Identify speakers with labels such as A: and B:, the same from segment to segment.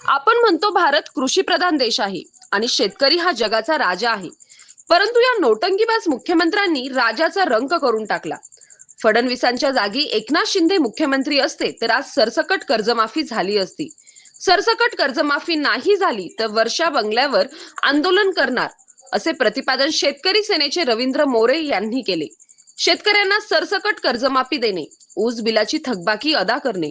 A: आपण म्हणतो भारत कृषीप्रधान देश आहे आणि शेतकरी हा जगाचा राजा आहे. परंतु या नोटंकीबाज मुख्यमंत्र्यांनी राजाचा रंग करून टाकला. फडणवीसांच्या जागी एकनाथ शिंदे मुख्यमंत्री असते तर आज सरसकट कर्जमाफी झाली असती. सरसकट कर्जमाफी नाही झाली तर वर्षा बंगल्यावर आंदोलन करणार, असे प्रतिपादन शेतकरी सेनेचे रवींद्र मोरे यांनी केले. शेतकऱ्यांना सरसकट कर्जमाफी देणे, ऊस बिलाची थकबाकी अदा करणे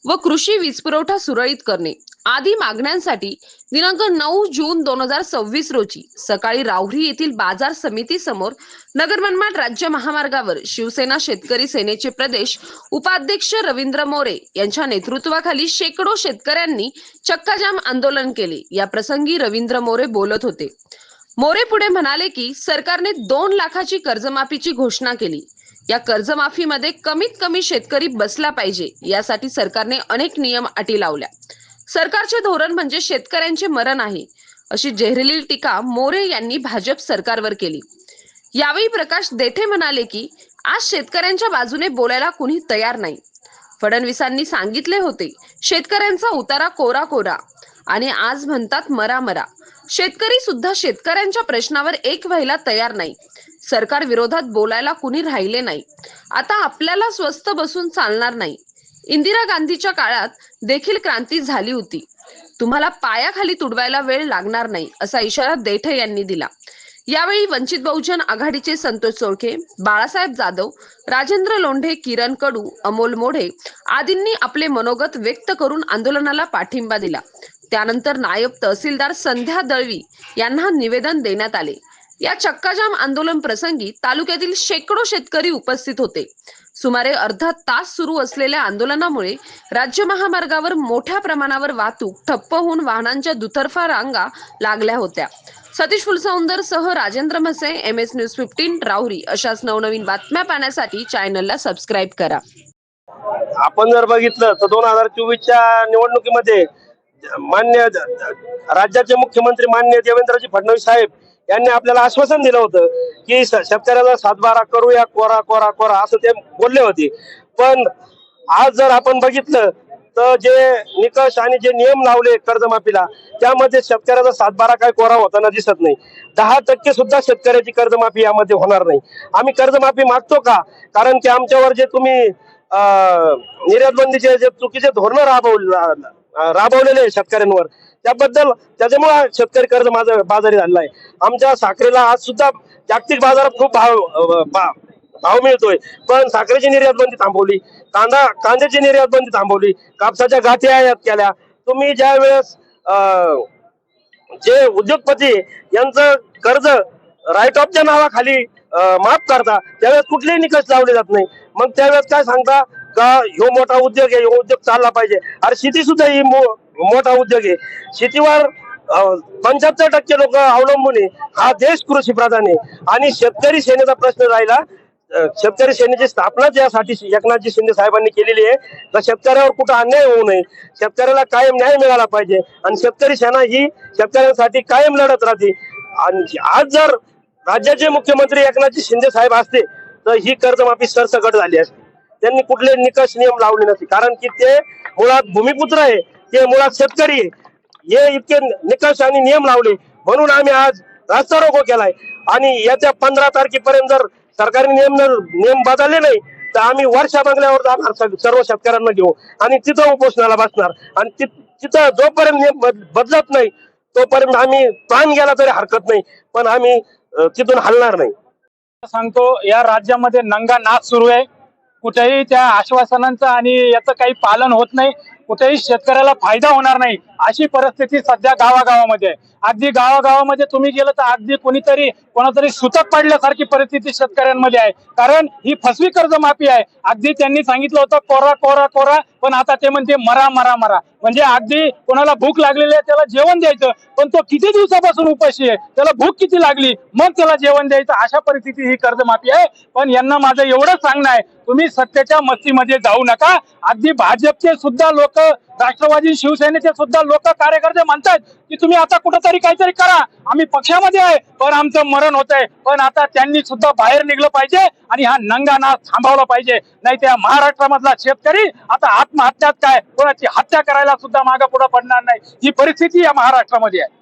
A: व कृषी वीज पुरवठा सुरळीत करणे आदी मागण्यांसाठी दिनांक 9 जून 2026 रोजी सकाळी राहुरी येथील बाजार समिती समोर नगर मनमाड राज्य महामार्गावर शिवसेना शेतकरी सेनेचे प्रदेश उपाध्यक्ष रवींद्र मोरे यांच्या नेतृत्वाखाली शेकडो शेतकऱ्यांनी चक्काजाम आंदोलन केले. या प्रसंगी रवींद्र मोरे बोलत होते. मोरे पुढे म्हणाले की सरकारने 2 लाखाची कर्जमाफीची घोषणा केली. या कर्जमाफीमध्ये कमीत कमी शेतकरी बसला पाहिजे यासाठी सरकारने अनेक नियम अटी लावल्या. सरकारचे धोरण म्हणजे शेतकऱ्यांचे मरण आहे, अशी जहिरीली टीका मोरे यांनी भाजप सरकारवर केली. यावेळी प्रकाश देठे म्हणाले की आज शेतकऱ्यांच्या बाजूने बोलायला कुणी तयार नाही. फडणवीसांनी सांगितले होते शेतकऱ्यांचा उतारा कोरा कोरा आणि आज म्हणतात मरा मरा. शेतकरी सुद्धा शेतकऱ्यांच्या प्रश्नावर एक व्हायला तयार नाही. सरकार विरोधात बोलायला कुणी राहिले नाही. आता आपल्याला स्वस्त बसून चालणार नाही. इंदिरा गांधीच्या काळात देखील क्रांती झाली होती. तुम्हाला पायाखाली तुडवायला वेळ लागणार नाही, असा इशारा देठे यांनी दिला. यावेळी वंचित बहुजन आघाडीचे संतोष चोळके, बाळासाहेब जाधव, राजेंद्र लोंढे, किरण कडू, अमोल मोढे आदींनी आपले मनोगत व्यक्त करून आंदोलनाला पाठिंबा दिला. त्यानंतर नायब तहसीलदार संध्या दळवी यांना निवेदन देण्यात आले. या चक्काजाम आंदोलन प्रसंगी तालुक्यातील शेकडो शेतकरी उपस्थित होते. सुमारे अर्धा तास सुरू असलेल्या आंदोलनामुळे राज्य महामार्गावर मोठ्या प्रमाणावर वाहतूक ठप्प होऊन वाहनांच्या दुतर्फा रांगा लागल्या होत्या. सतीश फुलसौंदर सह राजेंद्र म्हसे, MS न्यूज 15 राहुरी. अशाच नवनवीन बातम्या पाहण्यासाठी चॅनलला सबस्क्राईब करा.
B: आपण जर बघितलं तर 2024च्या निवडणुकीमध्ये मान्य राज्याचे मुख्यमंत्री मान्य देवेंद्रजी फडणवीस साहेब यांनी आपल्याला आश्वासन दिलं होतं की शेतकऱ्याला 7/12 करूया, कोरा कोरा कोरा असं ते बोलले होते. पण आज जर आपण बघितलं तर जे निकष आणि जे नियम लावले कर्जमाफीला, त्यामध्ये शेतकऱ्याचा 7/12 काय कोरा होताना दिसत नाही. 10% सुद्धा शेतकऱ्याची कर्जमाफी यामध्ये होणार नाही. आम्ही कर्जमाफी मागतो का? कारण की आमच्यावर जे तुम्ही निर्यात बंदीचे जे चुकीचे धोरण राबवलेले शेतकऱ्यांवर, त्याच्यामुळे शेतकरी कर्ज बाजारी झालेला आहे. आमच्या साखरेला आज सुद्धा जागतिक बाजारात खूप भाव मिळतोय, पण साखरेची निर्यात बंदी थांबवली, कांद्याची निर्यात बंदी थांबवली, कापसाच्या गाठी आयात केल्या. तुम्ही ज्या वेळेस जे उद्योगपती यांचं कर्ज राईट ऑफच्या नावाखाली माफ करता, त्यावेळेस कुठलेही निकष लावले जात नाही. मग त्यावेळेस काय सांगता का ह्यो मोठा उद्योग आहे, ह्यो उद्योग चालला पाहिजे. अरे शेती सुद्धा ही मोठा उद्योग आहे. शेतीवर 75% लोक अवलंबून आहे. हा देश कृषी प्रधान आहे आणि शेतकरी सेनेचा प्रश्न राहिला. शेतकरी सेनेची स्थापना ज्यासाठी एकनाथजी शिंदे साहेबांनी केलेली आहे, तर शेतकऱ्यावर कुठं अन्याय होऊ नये, शेतकऱ्याला कायम न्याय मिळाला पाहिजे आणि शेतकरी सेना ही शेतकऱ्यांसाठी कायम लढत राहते. आणि आज जर राज्याचे मुख्यमंत्री एकनाथजी शिंदे साहेब असते तर ही कर्जमाफी सरसकट झाली असती. त्यांनी कुठले निकष नियम लावले नसते, कारण की ते मुळात भूमिपुत्र आहे, ते मुळात शेतकरी आहे. हे इतके निकष आणि नियम लावले म्हणून आम्ही आज रास्ता रोको केलाय. आणि येत्या 15 तारखेपर्यंत जर सरकारी नियम बदलले नाही तर आम्ही वर्षा बंगल्यावर जाणार, सर्व शेतकऱ्यांना घेऊ आणि तिथं उपोषणाला बसणार. आणि तिथं जोपर्यंत नियम बदलत नाही तोपर्यंत आम्ही प्राण गेला तरी हरकत नाही, पण आम्ही तिथून हलणार नाही.
C: सांगतो, या राज्यामध्ये नंगा नाच सुरू आहे. कुठेही त्या आश्वासनांचं आणि याचं काही पालन होत नाही. कुठेही शेतकऱ्याला फायदा होणार नाही अशी परिस्थिती सध्या गावागावामध्ये आहे. अगदी गावागावामध्ये तुम्ही गेलं तर अगदी कोणातरी सुतक पडल्यासारखी परिस्थिती शेतकऱ्यांमध्ये आहे. कारण ही फसवी कर्जमाफी आहे. अगदी त्यांनी सांगितलं होतं कोरा कोरा कोरा, पण आता ते म्हणते मरा मरा मरा. म्हणजे अगदी कोणाला भूक लागलेली आहे त्याला जेवण द्यायचं, पण तो किती दिवसापासून उपाशी आहे, त्याला भूक किती लागली मग त्याला जेवण द्यायचं, अशा परिस्थिती ही कर्जमाफी आहे. पण यांना माझं एवढंच सांगणं आहे, तुम्ही सत्तेच्या मस्तीमध्ये जाऊ नका. अगदी भाजपचे सुद्धा लोक, राष्ट्रवादी शिवसेनेचे सुद्धा लोक कार्यकर्ते म्हणतात की तुम्ही आता कुठंतरी काहीतरी करा, आम्ही पक्षामध्ये आहे पण आमचं मरण होत आहे. पण आता त्यांनी सुद्धा बाहेर निघलं पाहिजे आणि हा नंगा नाच थांबवला पाहिजे. नाही त्या महाराष्ट्रामधला शेतकरी आता आत्महत्यात काय, कोणाची हत्या करायला सुद्धा मागे पुढे पडणार नाही. ही परिस्थिती या महाराष्ट्रामध्ये आहे.